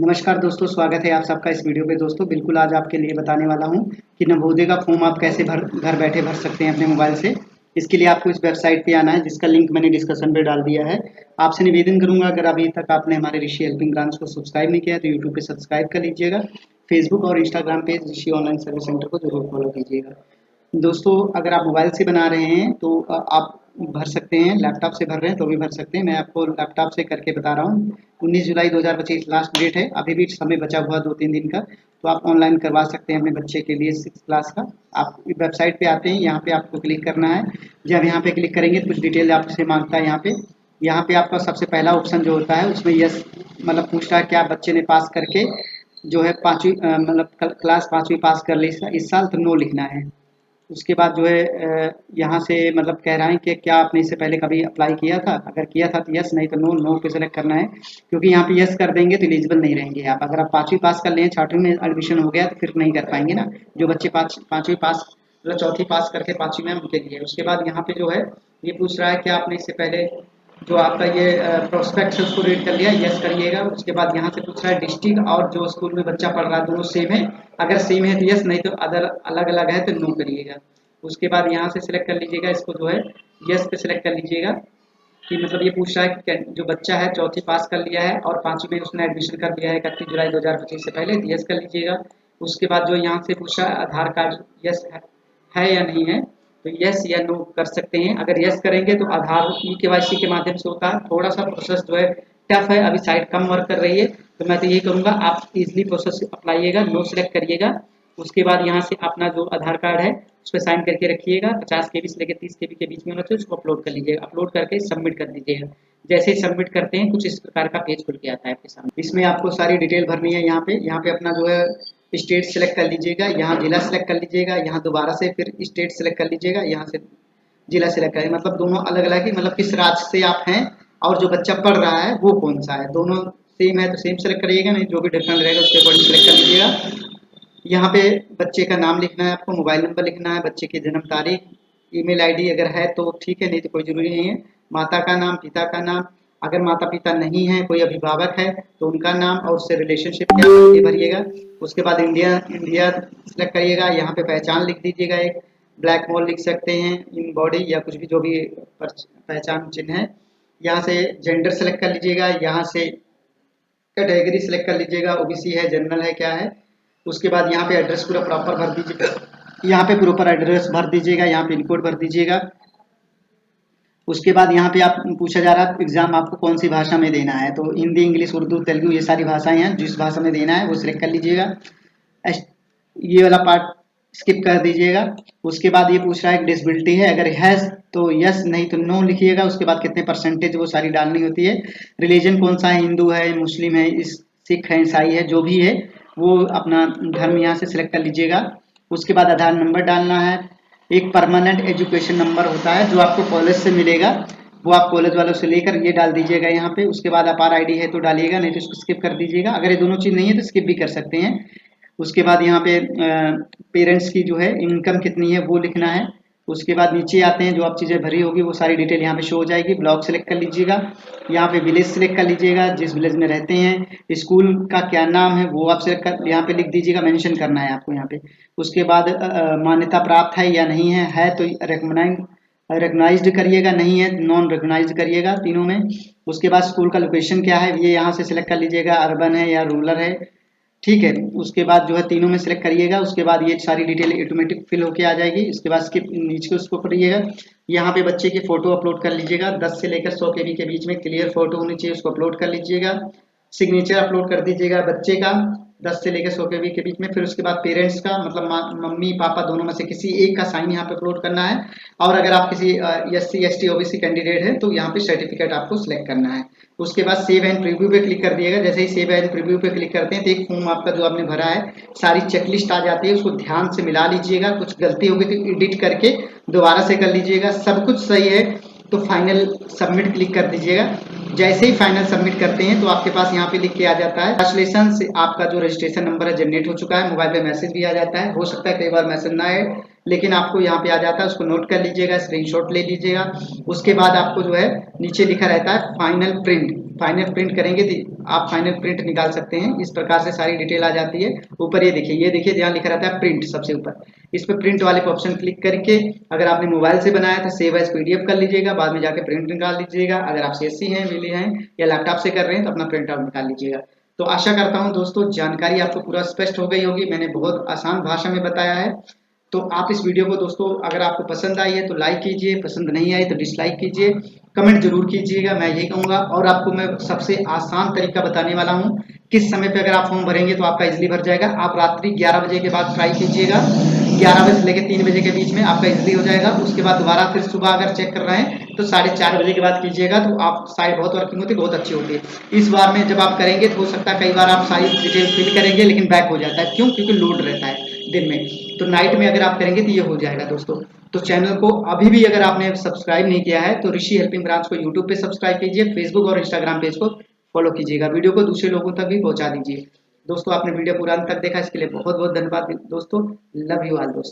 नमस्कार दोस्तों, स्वागत है आप सबका इस वीडियो पे। दोस्तों बिल्कुल आज आपके लिए बताने वाला हूं कि नवोदय का फॉर्म आप कैसे घर बैठे भर सकते हैं अपने मोबाइल से। इसके लिए आपको इस वेबसाइट पे आना है, जिसका लिंक मैंने डिस्क्रिप्शन पे डाल दिया है। आपसे निवेदन करूंगा, अगर अभी तक आपने हमारे ऋषि हेल्पिंग ब्रांच को सब्सक्राइब नहीं किया है तो यूट्यूब पे सब्सक्राइब कर लीजिएगा। फेसबुक और इंस्टाग्राम पे ऋषि ऑनलाइन सर्विस सेंटर को जरूर फॉलो कीजिएगा। दोस्तों अगर आप मोबाइल से बना रहे हैं तो आप भर सकते हैं, लैपटॉप से भर रहे हैं तो भी भर सकते हैं। मैं आपको लैपटॉप से करके बता रहा हूँ। 19 जुलाई 2025 लास्ट डेट है, अभी भी समय बचा हुआ 2-3 दिन का, तो आप ऑनलाइन करवा सकते हैं अपने बच्चे के लिए 6 क्लास का। आप वेबसाइट पे आते हैं, यहाँ पे आपको क्लिक करना है। जब यहाँ पे क्लिक करेंगे तो कुछ डिटेल आपसे मांगता है। यहाँ पे आपका सबसे पहला ऑप्शन जो होता है उसमें यस मतलब पूछ रहा है क्या बच्चे ने पास करके जो है पाँचवीं मतलब क्लास 5वीं पास कर ली इस साल, तो नो लिखना है। उसके बाद जो है यहाँ से मतलब कह रहा है कि क्या आपने इससे पहले कभी अप्लाई किया था, अगर किया था तो यस, नहीं तो नो। नो पे सेलेक्ट करना है, क्योंकि यहाँ पे यस कर देंगे तो एलिजिबल नहीं रहेंगे आप। अगर आप 5वीं पास कर लें, 6वीं में एडमिशन हो गया तो फिर नहीं कर पाएंगे ना। जो बच्चे 5वीं पास मतलब 4थी पास करके 5वीं में उनके लिए। उसके बाद यहाँ पे जो है ये पूछ रहा है कि आपने इससे पहले जो आपका ये प्रोस्पेक्ट है उसको रीड कर लिया, यस करिएगा। उसके बाद यहाँ से पूछ रहा है डिस्ट्रिक्ट और जो स्कूल में बच्चा पढ़ रहा है दोनों सेम है, अगर सेम है तो यस, नहीं तो अदर अलग अलग है तो नो करिएगा। उसके बाद यहाँ से सिलेक्ट कर लीजिएगा, इसको जो है यस पे सिलेक्ट कर लीजिएगा। कि मतलब ये पूछ रहा है कि जो बच्चा है 4थी पास कर लिया है और 5वीं में उसने एडमिशन कर दिया है 31 जुलाई 2025 से पहले, तो यस कर लीजिएगा। उसके बाद जो यहाँ से पूछ रहा है आधार कार्ड यस है या नहीं है, तो यस या नो कर सकते हैं। अगर यस करेंगे तो आधार ई-केवाईसी के माध्यम से होता है। थोड़ा सा प्रोसेस जो है टफ है, अभी साइट कम वर्क कर रही है, तो मैं तो यही करूँगा आप इजीली प्रोसेस अपनाइएगा। नो सिलेक्ट करिएगा। उसके बाद यहाँ से अपना जो आधार कार्ड है उस पर साइन करके रखिएगा। 50 KB से लेकर 30 KB के बीच में होना चाहिए। उसको अपलोड कर लीजिएगा, अपलोड करके सबमिट कर दीजिएगा। जैसे ही सबमिट करते हैं कुछ इस प्रकार का पेज खुल के आता है आपके सामने। इसमें आपको सारी डिटेल भरनी है। यहाँ पे अपना जो है स्टेट सेलेक्ट कर लीजिएगा, यहाँ जिला सेलेक्ट कर लीजिएगा, यहाँ दोबारा से फिर स्टेट सेलेक्ट कर लीजिएगा, यहाँ से जिला सेलेक्ट करें। मतलब दोनों अलग अलग है, मतलब किस राज्य से आप हैं और जो बच्चा पढ़ रहा है वो कौन सा है। दोनों सेम है तो सेम सेलेक्ट करिएगा, नहीं जो भी डिफरेंट रहेगा उसके अकॉर्डिंग सेलेक्ट कर लीजिएगा। यहाँ पे बच्चे का नाम लिखना है, आपको मोबाइल नंबर लिखना है, बच्चे की जन्म तारीख, ईमेल आईडी अगर है तो ठीक है, नहीं तो कोई ज़रूरी नहीं है। माता का नाम, पिता का नाम, अगर माता पिता नहीं है कोई अभिभावक है तो उनका नाम और उससे रिलेशनशिप क्या है ये भरिएगा। उसके बाद इंडिया इंडिया सेलेक्ट करिएगा, यहाँ पे पहचान लिख दीजिएगा, एक ब्लैक मॉल लिख सकते हैं, इन बॉडी या कुछ भी जो भी पहचान चिन्ह है। यहाँ से जेंडर सेलेक्ट कर लीजिएगा, यहाँ से कैटेगरी सेलेक्ट कर लीजिएगा, ओबीसी है, जनरल है, क्या है। उसके बाद यहाँ पे एड्रेस पूरा प्रॉपर भर दीजिएगा, यहाँ पे प्रॉपर एड्रेस भर दीजिएगा, यहाँ पिन कोड भर दीजिएगा। उसके बाद यहाँ पे आप पूछा जा रहा है एग्जाम आपको कौन सी भाषा में देना है, तो हिंदी, इंग्लिश, उर्दू, तेलुगु ये सारी भाषाएं हैं। जिस भाषा में देना है वो सिलेक्ट कर लीजिएगा। ये वाला पार्ट स्किप कर दीजिएगा। उसके बाद ये पूछ रहा है डिसेबिलिटी है, अगर है तो यस, नहीं तो नो लिखिएगा। उसके बाद कितने परसेंटेज वो सारी डालनी होती है। रिलीजन कौन सा है, हिंदू है, मुस्लिम है, सिख है, ईसाई है, जो भी है वो अपना धर्म यहाँ से सिलेक्ट कर लीजिएगा। उसके बाद आधार नंबर डालना है। एक परमानेंट एजुकेशन नंबर होता है जो आपको कॉलेज से मिलेगा, वो आप कॉलेज वालों से लेकर ये डाल दीजिएगा यहाँ पे। उसके बाद अपार आईडी है तो डालिएगा, नहीं तो इसको स्किप कर दीजिएगा। अगर ये दोनों चीज़ नहीं है तो स्किप भी कर सकते हैं। उसके बाद यहाँ पे पेरेंट्स की जो है इनकम कितनी है वो लिखना है। उसके बाद नीचे आते हैं, जो आप चीज़ें भरी होगी वो सारी डिटेल यहाँ पे शो हो जाएगी। ब्लॉक सेलेक्ट कर लीजिएगा, यहाँ पे विलेज सेलेक्ट कर लीजिएगा, जिस विलेज में रहते हैं। स्कूल का क्या नाम है वो आप सेलेक्ट कर यहाँ पे लिख दीजिएगा, मेंशन करना है आपको यहाँ पे। उसके बाद मान्यता प्राप्त है या नहीं है तो रिकग्नाइज्ड करिएगा, नहीं है नॉन रिकग्नाइज्ड करिएगा, तीनों में। उसके बाद स्कूल का लोकेशन क्या है ये यहाँ से सिलेक्ट कर लीजिएगा, अर्बन है या रूरल है, ठीक है। उसके बाद जो है तीनों में सिलेक्ट करिएगा। उसके बाद ये सारी डिटेल ऑटोमेटिक फिल होके आ जाएगी। इसके बाद स्किप नीचे उसको करिएगा। यहाँ पे बच्चे की फोटो अपलोड कर लीजिएगा, 10 से लेकर 100 KB के बीच में क्लियर फोटो होनी चाहिए, उसको अपलोड कर लीजिएगा। सिग्नेचर अपलोड कर दीजिएगा बच्चे का 10 से लेकर 100 KB के बीच में। फिर उसके बाद पेरेंट्स का मतलब मम्मी पापा दोनों में से किसी एक का साइन यहाँ पे अपलोड करना है। और अगर आप किसी SC ST OBC कैंडिडेट है तो यहाँ पे सर्टिफिकेट आपको सिलेक्ट करना है। उसके बाद सेव एंड प्रीव्यू पे क्लिक कर दिएगा। जैसे ही सेव एंड प्रीव्यू पे क्लिक करते हैं तो एक फॉर्म आपका जो आपने भरा है सारी चेकलिस्ट आ जाती है, उसको ध्यान से मिला लीजिएगा। कुछ गलती होगी तो एडिट करके दोबारा से कर लीजिएगा। सब कुछ सही है तो फाइनल सबमिट क्लिक कर दीजिएगा। जैसे ही फाइनल सबमिट करते हैं तो आपके पास यहाँ पे लिख के आ जाता है ट्रांसलेशन से आपका जो रजिस्ट्रेशन नंबर है जनरेट हो चुका है। मोबाइल पे मैसेज भी आ जाता है, हो सकता है कई बार मैसेज ना आए लेकिन आपको यहाँ पे आ जाता है, उसको नोट कर लीजिएगा, स्क्रीनशॉट ले लीजिएगा। उसके बाद आपको जो है नीचे लिखा रहता है फाइनल प्रिंट, फाइनल प्रिंट करेंगे तो आप फाइनल प्रिंट निकाल सकते हैं। इस प्रकार से सारी डिटेल आ जाती है। ऊपर ये देखिए जहाँ लिखा रहता है प्रिंट सबसे ऊपर, इस पर प्रिंट वाले पर ऑप्शन क्लिक करके अगर आपने मोबाइल से बनाया तो सेव एज पीडीएफ कर लीजिएगा, बाद में जाके प्रिंट निकाल लीजिएगा। अगर आप सीएससी हैं, मिली हैं या लैपटॉप से कर रहे हैं तो अपना प्रिंट आउट निकाल लीजिएगा। तो आशा करता हूँ दोस्तों जानकारी आपको पूरा स्पष्ट हो गई होगी। मैंने बहुत आसान भाषा में बताया है। तो आप इस वीडियो को दोस्तों अगर आपको पसंद आई है तो लाइक कीजिए, पसंद नहीं आई तो डिसलाइक कीजिए, कमेंट जरूर कीजिएगा, मैं यही कहूँगा। और आपको मैं सबसे आसान तरीका बताने वाला हूँ किस समय पे अगर आप फॉर्म भरेंगे तो आपका इजिली भर जाएगा। आप रात्रि 11 बजे के बाद ट्राई कीजिएगा, 11 बजे से लेकर 3 बजे के बीच में आपका इजिली हो जाएगा। उसके बाद दोबारा फिर सुबह अगर चेक कर रहे हैं तो 4:30 बजे के बाद कीजिएगा, तो आप साइट बहुत वर्किंग होती है, बहुत अच्छी होती है। इस बार में जब आप करेंगे तो हो सकता है कई बार आप सारी डिटेल फिल करेंगे लेकिन बैक हो जाता है। क्यों? क्योंकि लोड रहता है दिन में। तो नाइट में अगर आप करेंगे तो ये हो जाएगा दोस्तों। तो चैनल को अभी भी अगर आपने सब्सक्राइब नहीं किया है तो ऋषि हेल्पिंग ब्रांच को यूट्यूब पे सब्सक्राइब कीजिए, फेसबुक और इंस्टाग्राम पेज को फॉलो कीजिएगा, वीडियो को दूसरे लोगों तक भी पहुंचा दीजिए। दोस्तों आपने वीडियो पूरा अंत तक देखा इसके लिए बहुत बहुत धन्यवाद दोस्तों। लव यू ऑल दोस्तों।